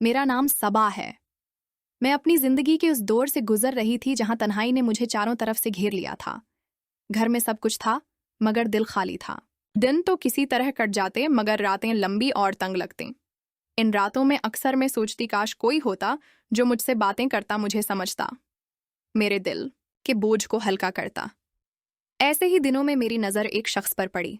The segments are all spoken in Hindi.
मेरा नाम सबा है। मैं अपनी जिंदगी के उस दौर से गुजर रही थी जहां तन्हाई ने मुझे चारों तरफ से घेर लिया था। घर में सब कुछ था, मगर दिल खाली था। दिन तो किसी तरह कट जाते, मगर रातें लंबी और तंग लगती। इन रातों में अक्सर मैं सोचती काश कोई होता जो मुझसे बातें करता, मुझे समझता, मेरे दिल के बोझ को हल्का करता। ऐसे ही दिनों में मेरी नज़र एक शख्स पर पड़ी।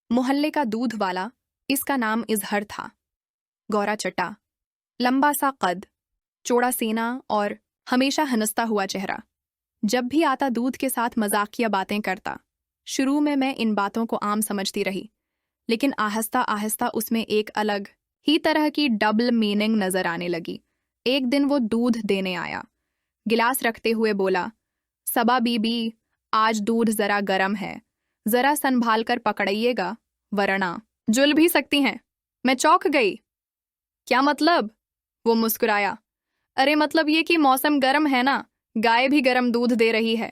मोहल्ले का दूध वाला। इसका नाम इजहर था। गौरा चट्टा, लंबा सा कद, चौड़ा सीना और हमेशा हंसता हुआ चेहरा। जब भी आता दूध के साथ मजाकिया बातें करता। शुरू में मैं इन बातों को आम समझती रही, लेकिन आहिस्ता आहिस्ता उसमें एक अलग ही तरह की डबल मीनिंग नजर आने लगी। एक दिन वो दूध देने आया। गिलास रखते हुए बोला, सबा बीबी, आज दूध जरा गर्म है, जरा संभाल कर पकड़िएगा, वरना जुल भी सकती हैं। मैं चौंक गई। क्या मतलब? वो मुस्कुराया। अरे मतलब ये कि मौसम गर्म है ना, गाय भी गर्म दूध दे रही है।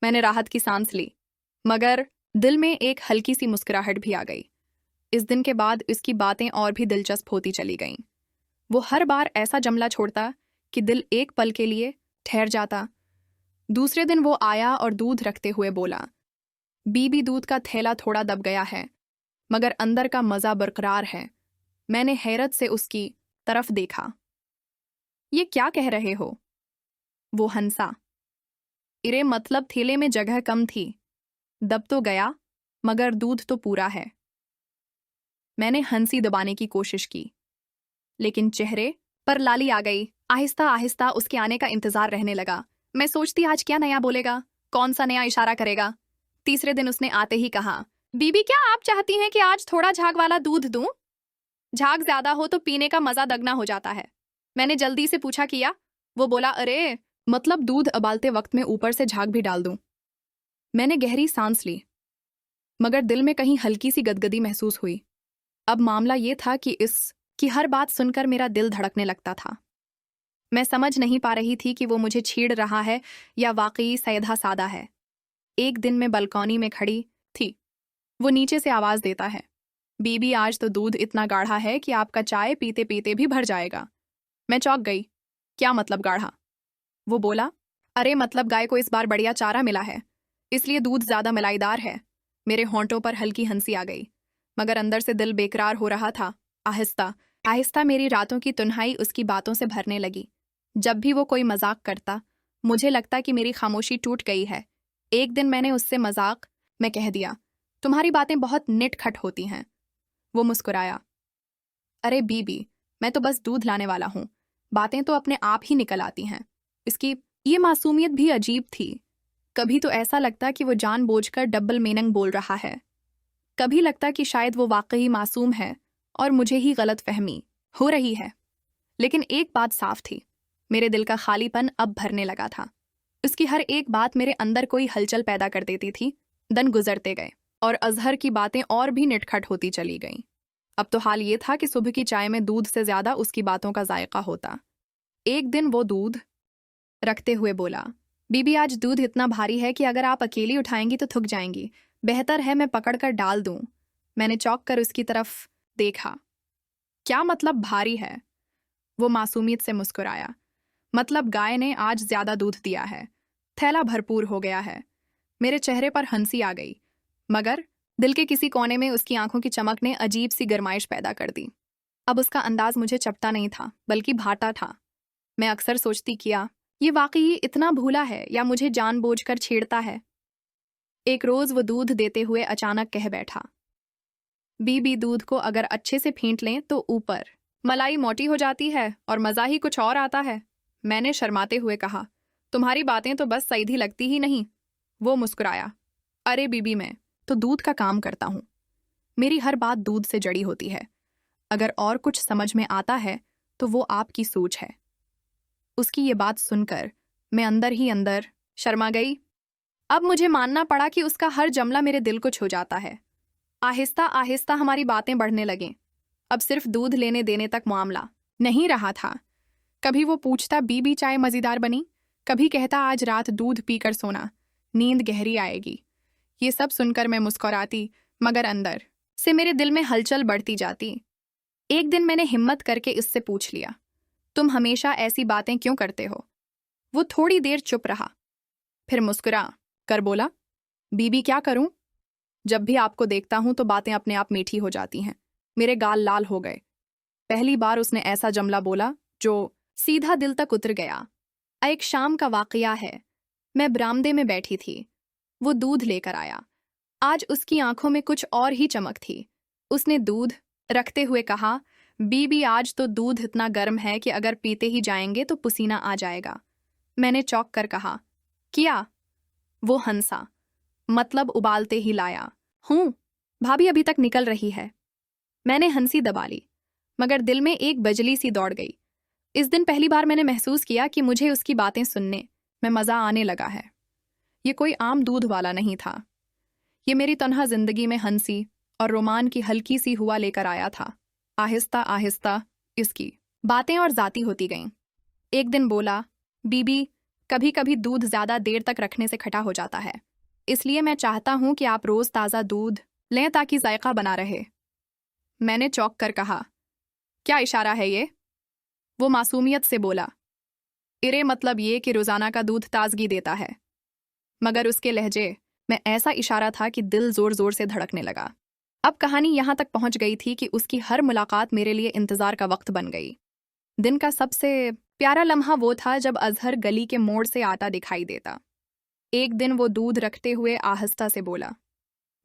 मैंने राहत की सांस ली, मगर दिल में एक हल्की सी मुस्कुराहट भी आ गई। इस दिन के बाद इसकी बातें और भी दिलचस्प होती चली गईं। वो हर बार ऐसा जमला छोड़ता कि दिल एक पल के लिए ठहर जाता। दूसरे दिन वो आया और दूध रखते हुए बोला, बीबी दूध का थैला थोड़ा दब गया है, मगर अंदर का मजा बरकरार है। मैंने हैरत से उसकी तरफ देखा। ये क्या कह रहे हो? वो हंसा। इरे मतलब थैले में जगह कम थी, दब तो गया, मगर दूध तो पूरा है। मैंने हंसी दबाने की कोशिश की, लेकिन चेहरे पर लाली आ गई। आहिस्ता आहिस्ता उसके आने का इंतजार रहने लगा। मैं सोचती आज क्या नया बोलेगा, कौन सा नया इशारा करेगा। तीसरे दिन उसने आते ही कहा, बीबी क्या आप चाहती हैं कि आज थोड़ा झाग वाला दूध दूं? झाग ज्यादा हो तो पीने का मजा दगना हो जाता है। मैंने जल्दी से पूछा किया। वो बोला, अरे मतलब दूध उबालते वक्त में ऊपर से झाग भी डाल दूं? मैंने गहरी सांस ली, मगर दिल में कहीं हल्की सी गदगदी महसूस हुई। अब मामला ये था कि हर बात सुनकर मेरा दिल धड़कने लगता था। मैं समझ नहीं पा रही थी कि वो मुझे छेड़ रहा है या वाकई सीधा सादा है। एक दिन मैं बालकनी में खड़ी थी। वो नीचे से आवाज देता है, बीबी आज तो दूध इतना गाढ़ा है कि आपका चाय पीते पीते भी भर जाएगा। मैं चौंक गई। क्या मतलब गाढ़ा? वो बोला, अरे मतलब गाय को इस बार बढ़िया चारा मिला है, इसलिए दूध ज्यादा मलाईदार है। मेरे होंठों पर हल्की हंसी आ गई, मगर अंदर से दिल बेकरार हो रहा था। आहिस्ता आहिस्ता मेरी रातों की तन्हाई उसकी बातों से भरने लगी। जब भी वो कोई मजाक करता, मुझे लगता कि मेरी खामोशी टूट गई है। एक दिन मैंने उससे मजाक में कह दिया, तुम्हारी बातें बहुत निटखट होती हैं। वो मुस्कुराया, अरे बीबी, मैं तो बस दूध लाने वाला हूँ, बातें तो अपने आप ही निकल आती हैं। इसकी ये मासूमियत भी अजीब थी। कभी तो ऐसा लगता कि वो जानबूझकर डबल मीनिंग बोल रहा है, कभी लगता कि शायद वो वाकई मासूम है और मुझे ही गलत फहमी हो रही है। लेकिन एक बात साफ थी, मेरे दिल का खालीपन अब भरने लगा था। उसकी हर एक बात मेरे अंदर कोई हलचल पैदा कर देती थी। दिन गुजरते गए और अजहर की बातें और भी निटखट होती चली गईं। अब तो हाल ये था कि सुबह की चाय में दूध से ज्यादा उसकी बातों का जायका होता। एक दिन वो दूध रखते हुए बोला, बीबी आज दूध इतना भारी है कि अगर आप अकेली उठाएंगी तो थक जाएंगी, बेहतर है मैं पकड़कर डाल दूं। मैंने चौंक कर उसकी तरफ देखा। क्या मतलब भारी है? वो मासूमियत से मुस्कुराया, मतलब गाय ने आज ज्यादा दूध दिया है, थैला भरपूर हो गया है। मेरे चेहरे पर हंसी आ गई, मगर दिल के किसी कोने में उसकी आंखों की चमक ने अजीब सी गर्माइश पैदा कर दी। अब उसका अंदाज मुझे चपटा नहीं था, बल्कि भाटा था। मैं अक्सर सोचती किया, ये वाकई इतना भूला है या मुझे जानबूझकर छेड़ता है। एक रोज वो दूध देते हुए अचानक कह बैठा, बीबी दूध को अगर अच्छे से फेंट लें तो ऊपर मलाई मोटी हो जाती है और मजा ही कुछ और आता है। मैंने शर्माते हुए कहा, तुम्हारी बातें तो बस सीधी लगती ही नहीं। वो मुस्कुराया, अरे बीबी मैं तो दूध का काम करता हूँ, मेरी हर बात दूध से जड़ी होती है। अगर और कुछ समझ में आता है तो वो आपकी सोच है। उसकी ये बात सुनकर मैं अंदर ही अंदर शर्मा गई। अब मुझे मानना पड़ा कि उसका हर जमला मेरे दिल को छू जाता है। आहिस्ता आहिस्ता हमारी बातें बढ़ने लगें। अब सिर्फ दूध लेने देने तक मामला नहीं रहा था। कभी वो पूछता, बीबी चाय मज़ेदार बनी? कभी कहता, आज रात दूध पीकर सोना, नींद गहरी आएगी। ये सब सुनकर मैं मुस्कुराती, मगर अंदर से मेरे दिल में हलचल बढ़ती जाती। एक दिन मैंने हिम्मत करके इससे पूछ लिया, तुम हमेशा ऐसी बातें क्यों करते हो? वो थोड़ी देर चुप रहा, फिर मुस्कुरा कर बोला, बीबी क्या करूं? जब भी आपको देखता हूं तो बातें अपने आप मीठी हो जाती हैं। मेरे गाल लाल हो गए। पहली बार उसने ऐसा जमला बोला जो सीधा दिल तक उतर गया। एक शाम का वाकया है। मैं बरामदे में बैठी थी। वो दूध लेकर आया। आज उसकी आंखों में कुछ और ही चमक थी। उसने दूध रखते हुए कहा, बीबी आज तो दूध इतना गर्म है कि अगर पीते ही जाएंगे तो पसीना आ जाएगा। मैंने चौंक कर कहा, क्या? वो हंसा, मतलब उबालते ही लाया हूं, भाभी अभी तक निकल रही है। मैंने हंसी दबा ली, मगर दिल में एक बजली सी दौड़ गई। इस दिन पहली बार मैंने महसूस किया कि मुझे उसकी बातें सुनने में मजा आने लगा है। ये कोई आम दूध वाला नहीं था। ये मेरी तन्हा जिंदगी में हंसी और रोमान की हल्की सी हुआ लेकर आया था। आहिस्ता आहिस्ता इसकी बातें और जाती होती गईं। एक दिन बोला, बीबी कभी कभी दूध ज्यादा देर तक रखने से खटा हो जाता है, इसलिए मैं चाहता हूं कि आप रोज ताज़ा दूध लें ताकि जायका बना रहे। मैंने चौंक कर कहा, क्या इशारा है ये? वो मासूमियत से बोला, इरे मतलब ये कि रोजाना का दूध ताजगी देता है। मगर उसके लहजे में ऐसा इशारा था कि दिल जोर जोर से धड़कने लगा। अब कहानी यहां तक पहुंच गई थी कि उसकी हर मुलाकात मेरे लिए इंतजार का वक्त बन गई। दिन का सबसे प्यारा लम्हा वो था जब अजहर गली के मोड़ से आता दिखाई देता। एक दिन वो दूध रखते हुए आहिस्ता से बोला,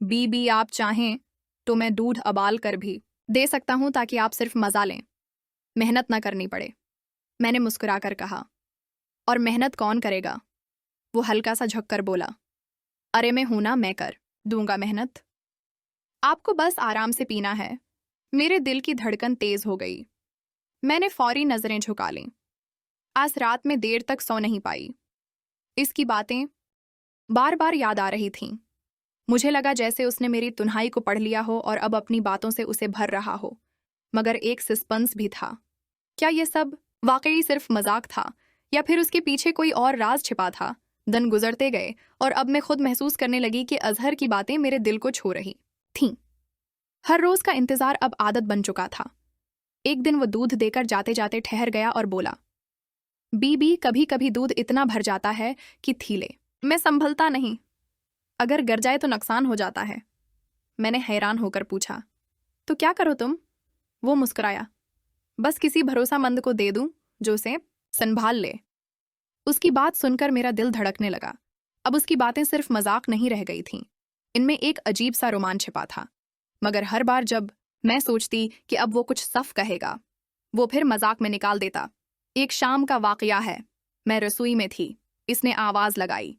बीबी आप चाहें तो मैं दूध उबाल कर भी दे सकता हूं ताकि आप सिर्फ मजा लें, मेहनत ना करनी पड़े। मैंने मुस्कुरा कर कहा, और मेहनत कौन करेगा? वो हल्का सा झुककर बोला, अरे मैं हूं ना, मैं कर दूंगा मेहनत। आपको बस आराम से पीना है। मेरे दिल की धड़कन तेज हो गई। मैंने फौरी नजरें झुका लीं। आज रात में देर तक सो नहीं पाई। इसकी बातें बार बार याद आ रही थीं। मुझे लगा जैसे उसने मेरी तुन्हाई को पढ़ लिया हो और अब अपनी बातों से उसे भर रहा हो। मगर एक सस्पेंस भी था। क्या ये सब वाकई सिर्फ मजाक था या फिर उसके पीछे कोई और राज छिपा था? दिन गुजरते गए और अब मैं खुद महसूस करने लगी कि अजहर की बातें मेरे दिल को छू रही थीं। हर रोज का इंतजार अब आदत बन चुका था। एक दिन वो दूध देकर जाते जाते ठहर गया और बोला, बीबी कभी कभी दूध इतना भर जाता है कि थीले मैं संभलता नहीं, अगर गिर जाए तो नुकसान हो जाता है। मैंने हैरान होकर पूछा, तो क्या करो तुम? वो मुस्कुराया, बस किसी भरोसामंद को दे दूं जो उसे संभाल ले। उसकी बात सुनकर मेरा दिल धड़कने लगा। अब उसकी बातें सिर्फ मजाक नहीं रह गई थीं, इनमें एक अजीब सा रोमांच छिपा था। मगर हर बार जब मैं सोचती कि अब वो कुछ सफ कहेगा, वो फिर मजाक में निकाल देता। एक शाम का वाकया है। मैं रसोई में थी। इसने आवाज लगाई,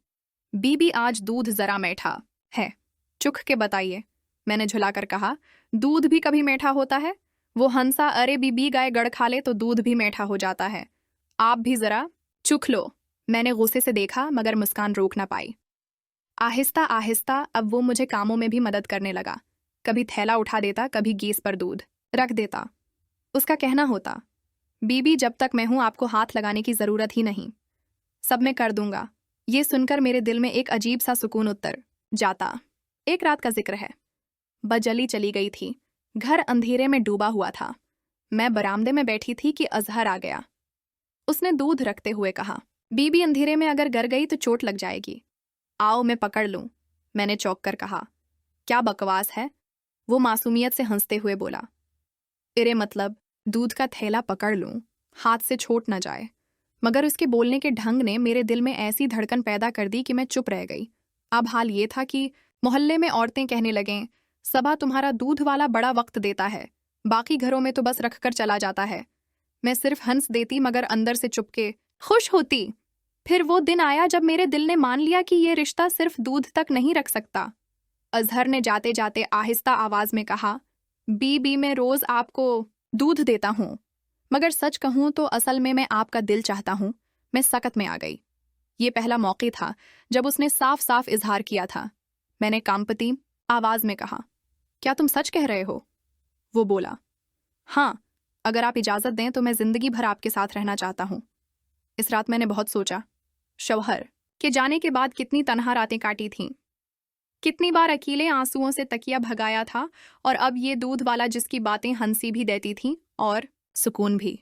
बीबी आज दूध जरा मीठा है, चुख के बताइए। मैंने झुलाकर कहा, दूध भी कभी मीठा होता है? वो हंसा, अरे बीबी गाय गड़ खा ले तो दूध भी मीठा हो जाता है, आप भी जरा चुख लो। मैंने गुस्से से देखा मगर मुस्कान रोक ना पाई। आहिस्ता आहिस्ता अब वो मुझे कामों में भी मदद करने लगा। कभी थैला उठा देता, कभी गैस पर दूध रख देता। उसका कहना होता, बीबी जब तक मैं हूं आपको हाथ लगाने की जरूरत ही नहीं, सब मैं कर दूंगा। ये सुनकर मेरे दिल में एक अजीब सा सुकून उतर जाता। एक रात का जिक्र है। बजली चली गई थी। घर अंधेरे में डूबा हुआ था। मैं बरामदे में बैठी थी कि अजहर आ गया। उसने दूध रखते हुए कहा, बीबी अंधेरे में अगर गिर गई तो चोट लग जाएगी, आओ मैं पकड़ लूं। मैंने चौंक कर कहा, क्या बकवास है? वो मासूमियत से हंसते हुए बोला, इरे मतलब दूध का थैला पकड़ लूं, हाथ से छूट न जाए। मगर उसके बोलने के ढंग ने मेरे दिल में ऐसी धड़कन पैदा कर दी कि मैं चुप रह गई। अब हाल ये था कि मोहल्ले में औरतें कहने लगें, सबा तुम्हारा दूध वाला बड़ा वक्त देता है, बाकी घरों में तो बस रखकर चला जाता है। मैं सिर्फ हंस देती मगर अंदर से चुपके खुश होती। फिर वो दिन आया जब मेरे दिल ने मान लिया कि ये रिश्ता सिर्फ दूध तक नहीं रख सकता। अजहर ने जाते जाते आहिस्ता आवाज में कहा, बीबी मैं रोज आपको दूध देता हूँ, मगर सच कहूं तो असल में मैं आपका दिल चाहता हूं। मैं सकत में आ गई। ये पहला मौका था जब उसने साफ साफ इजहार किया था। मैंने कांपती आवाज में कहा, क्या तुम सच कह रहे हो? वो बोला, हाँ, अगर आप इजाजत दें तो मैं जिंदगी भर आपके साथ रहना चाहता हूं। इस रात मैंने बहुत सोचा। शौहर के जाने के बाद कितनी तन्हा रातें काटी थीं, कितनी बार अकेले आंसुओं से तकिया भगाया था, और अब ये दूध वाला जिसकी बातें हंसी भी देती थी और सुकून भी।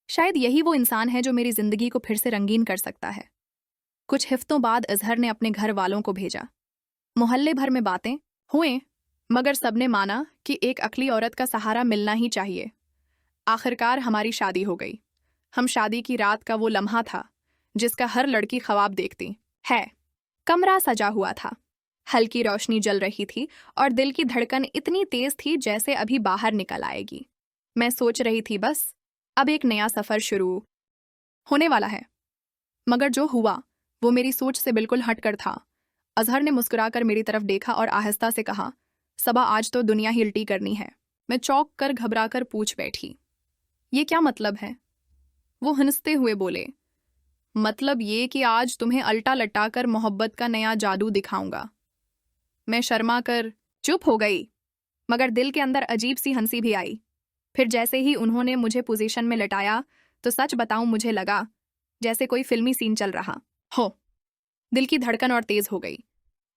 शायद यही वो इंसान है जो मेरी जिंदगी को फिर से रंगीन कर सकता है। कुछ हफ्तों बाद इजहर ने अपने घर वालों को भेजा। मोहल्ले भर में बातें हुए, मगर सबने माना कि एक अकली औरत का सहारा मिलना ही चाहिए। आखिरकार हमारी शादी हो गई। हम शादी की रात का वो लम्हा था जिसका हर लड़की ख्वाब देखती है। कमरा सजा हुआ था, हल्की रोशनी जल रही थी और दिल की धड़कन इतनी तेज थी जैसे अभी बाहर निकल आएगी। मैं सोच रही थी बस अब एक नया सफर शुरू होने वाला है। मगर जो हुआ वो मेरी सोच से बिल्कुल हटकर था। अजहर ने मुस्कुराकर मेरी तरफ देखा और आहिस्ता से कहा, सबा आज तो दुनिया ही उल्टी करनी है। मैं चौंक कर घबराकर पूछ बैठी, ये क्या मतलब है? वो हंसते हुए बोले, मतलब ये कि आज तुम्हें अल्टा लटाकर मोहब्बत का नया जादू दिखाऊंगा। मैं शर्मा कर चुप हो गई, मगर दिल के अंदर अजीब सी हंसी भी आई। फिर जैसे ही उन्होंने मुझे पोजीशन में लटाया तो सच बताऊं मुझे लगा जैसे कोई फिल्मी सीन चल रहा हो। दिल की धड़कन और तेज हो गई।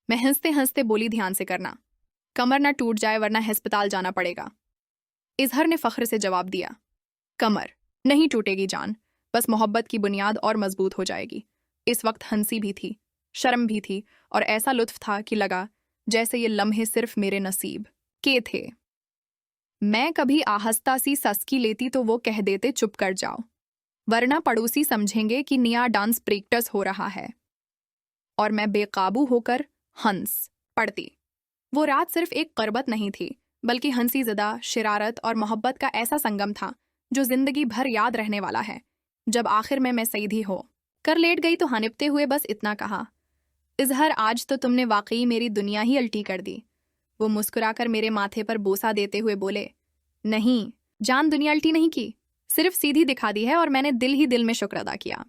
मैं हंसते हंसते बोली, ध्यान से करना, कमर ना टूट जाए वरना अस्पताल जाना पड़ेगा। इजहर ने फख्र से जवाब दिया, कमर नहीं टूटेगी जान, बस मोहब्बत की बुनियाद और मजबूत हो जाएगी। इस वक्त हंसी भी थी, शर्म भी थी और ऐसा लुत्फ था कि लगा जैसे ये लम्हे सिर्फ मेरे नसीब के थे। मैं कभी आहिस्ता सी सस्की लेती तो वो कह देते चुप कर जाओ, वरना पड़ोसी समझेंगे कि नया डांस प्रैक्टिस हो रहा है। और मैं बेकाबू होकर हंस पड़ती। वो रात सिर्फ एक करबत नहीं थी, बल्कि हंसी ज़दा, शरारत और मोहब्बत का ऐसा संगम था जो जिंदगी भर याद रहने वाला है। जब आखिर में मैं सीधी हो कर लेट गई तो हनिपते हुए बस इतना कहा, इजहर आज तो तुमने वाकई मेरी दुनिया ही उल्टी कर दी। वो मुस्कुराकर मेरे माथे पर बोसा देते हुए बोले, नहीं जान, दुनिया उल्टी नहीं की, सिर्फ सीधी दिखा दी है और मैंने दिल ही दिल में शुक्र अदा किया।